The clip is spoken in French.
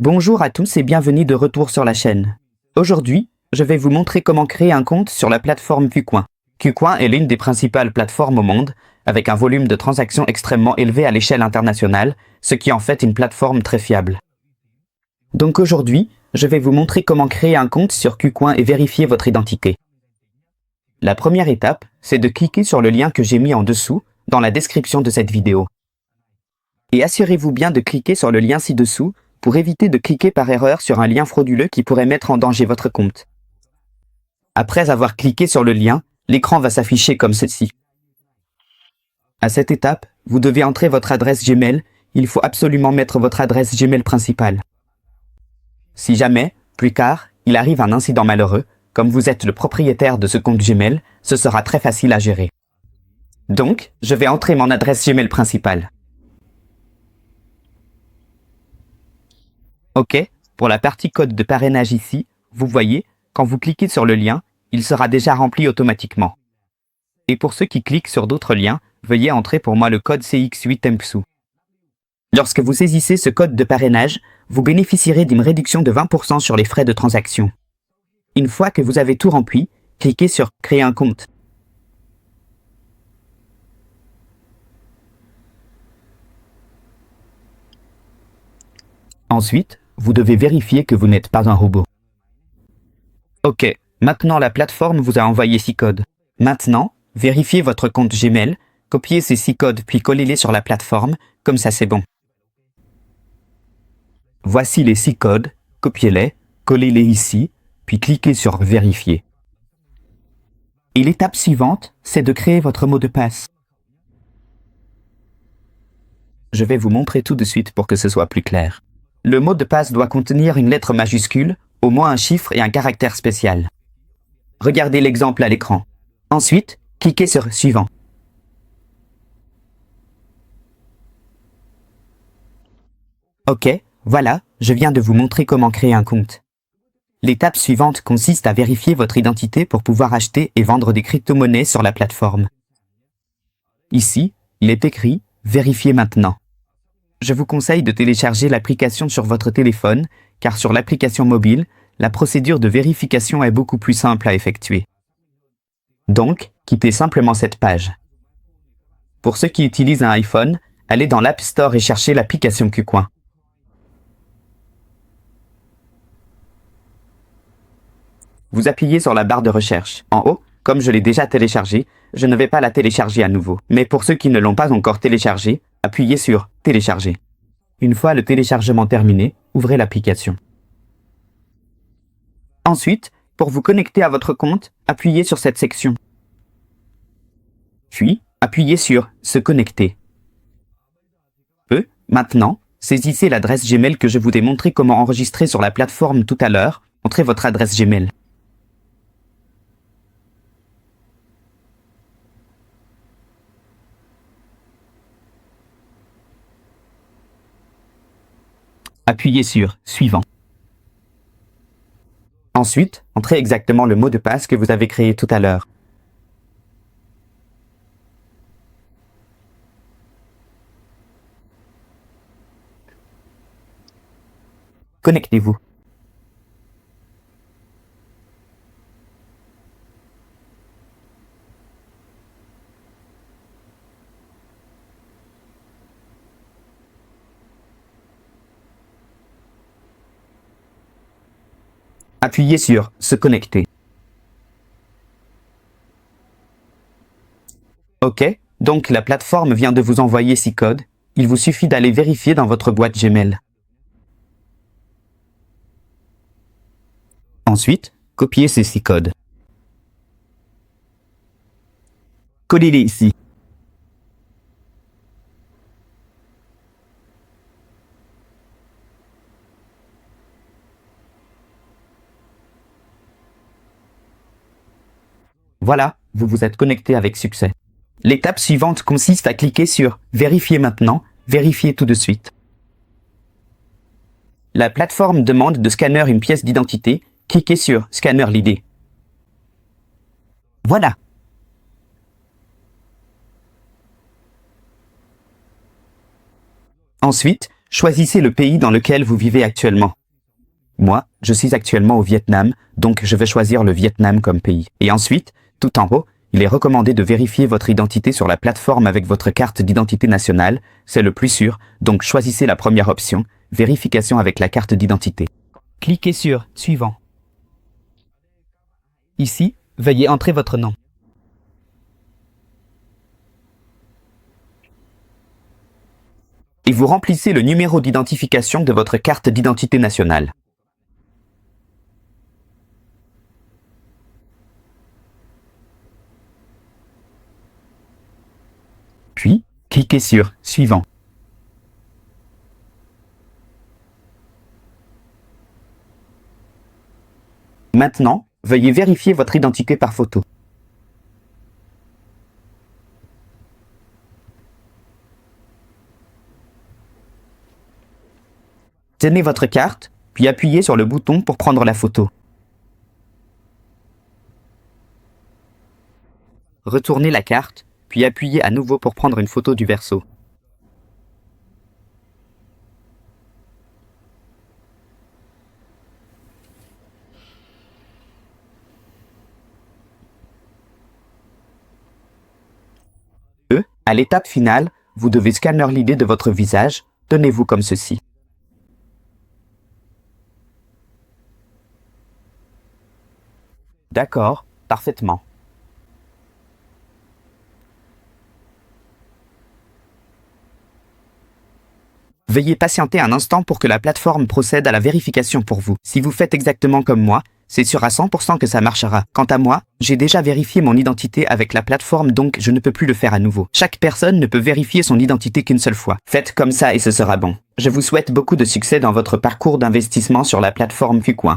Bonjour à tous et bienvenue de retour sur la chaîne. Aujourd'hui, je vais vous montrer comment créer un compte sur la plateforme KuCoin. KuCoin est l'une des principales plateformes au monde, avec un volume de transactions extrêmement élevé à l'échelle internationale, ce qui en fait une plateforme très fiable. Donc aujourd'hui, je vais vous montrer comment créer un compte sur KuCoin et vérifier votre identité. La première étape, c'est de cliquer sur le lien que j'ai mis en dessous, dans la description de cette vidéo. Et assurez-vous bien de cliquer sur le lien ci-dessous, pour éviter de cliquer par erreur sur un lien frauduleux qui pourrait mettre en danger votre compte. Après avoir cliqué sur le lien, l'écran va s'afficher comme ceci. À cette étape, vous devez entrer votre adresse Gmail, il faut absolument mettre votre adresse Gmail principale. Si jamais, plus tard, il arrive un incident malheureux, comme vous êtes le propriétaire de ce compte Gmail, ce sera très facile à gérer. Donc, je vais entrer mon adresse Gmail principale. OK, pour la partie code de parrainage ici, vous voyez, quand vous cliquez sur le lien, il sera déjà rempli automatiquement. Et pour ceux qui cliquent sur d'autres liens, veuillez entrer pour moi le code CX8MPSU. Lorsque vous saisissez ce code de parrainage, vous bénéficierez d'une réduction de 20% sur les frais de transaction. Une fois que vous avez tout rempli, cliquez sur « Créer un compte ». Ensuite, vous devez vérifier que vous n'êtes pas un robot. OK, maintenant la plateforme vous a envoyé 6 codes. Maintenant, vérifiez votre compte Gmail, copiez ces 6 codes puis collez-les sur la plateforme, comme ça c'est bon. Voici les 6 codes, copiez-les, collez-les ici, puis cliquez sur Vérifier. Et l'étape suivante, c'est de créer votre mot de passe. Je vais vous montrer tout de suite pour que ce soit plus clair. Le mot de passe doit contenir une lettre majuscule, au moins un chiffre et un caractère spécial. Regardez l'exemple à l'écran. Ensuite, cliquez sur Suivant. OK, voilà, je viens de vous montrer comment créer un compte. L'étape suivante consiste à vérifier votre identité pour pouvoir acheter et vendre des crypto-monnaies sur la plateforme. Ici, il est écrit « Vérifier maintenant ». Je vous conseille de télécharger l'application sur votre téléphone, car sur l'application mobile, la procédure de vérification est beaucoup plus simple à effectuer. Donc, quittez simplement cette page. Pour ceux qui utilisent un iPhone, allez dans l'App Store et cherchez l'application KuCoin. Vous appuyez sur la barre de recherche. En haut, comme je l'ai déjà téléchargé, je ne vais pas la télécharger à nouveau. Mais pour ceux qui ne l'ont pas encore téléchargé, appuyez sur « Télécharger ». Une fois le téléchargement terminé, ouvrez l'application. Ensuite, pour vous connecter à votre compte, appuyez sur cette section. Puis, appuyez sur « Se connecter ». Maintenant, saisissez l'adresse Gmail que je vous ai montré comment enregistrer sur la plateforme tout à l'heure. Entrez votre adresse Gmail. Appuyez sur « Suivant ». Ensuite, entrez exactement le mot de passe que vous avez créé tout à l'heure. Connectez-vous. Appuyez sur « Se connecter ». OK, donc la plateforme vient de vous envoyer 6 codes. Il vous suffit d'aller vérifier dans votre boîte Gmail. Ensuite, copiez ces 6 codes. Collez-les ici. Voilà, vous vous êtes connecté avec succès. L'étape suivante consiste à cliquer sur « Vérifier maintenant »,« Vérifier tout de suite ». La plateforme demande de scanner une pièce d'identité. Cliquez sur « Scanner l'ID ». Voilà. Ensuite, Choisissez le pays dans lequel vous vivez actuellement. Moi, je suis actuellement au Vietnam, donc je vais choisir le Vietnam comme pays. Et ensuite, tout en haut, il est recommandé de vérifier votre identité sur la plateforme avec votre carte d'identité nationale. C'est le plus sûr, donc choisissez la première option, vérification avec la carte d'identité. Cliquez sur « Suivant ». Ici, veuillez entrer votre nom. Et vous remplissez le numéro d'identification de votre carte d'identité nationale. Puis, cliquez sur « Suivant ». Maintenant, veuillez vérifier votre identité par photo. Tenez votre carte, puis appuyez sur le bouton pour prendre la photo. Retournez la carte, puis appuyez à nouveau pour prendre une photo du verso. À l'étape finale, vous devez scanner l'idée de votre visage. Tenez-vous comme ceci. D'accord, parfaitement. Veuillez patienter un instant pour que la plateforme procède à la vérification pour vous. Si vous faites exactement comme moi, c'est sûr à 100% que ça marchera. Quant à moi, j'ai déjà vérifié mon identité avec la plateforme, donc je ne peux plus le faire à nouveau. Chaque personne ne peut vérifier son identité qu'une seule fois. Faites comme ça et ce sera bon. Je vous souhaite beaucoup de succès dans votre parcours d'investissement sur la plateforme Fucoin.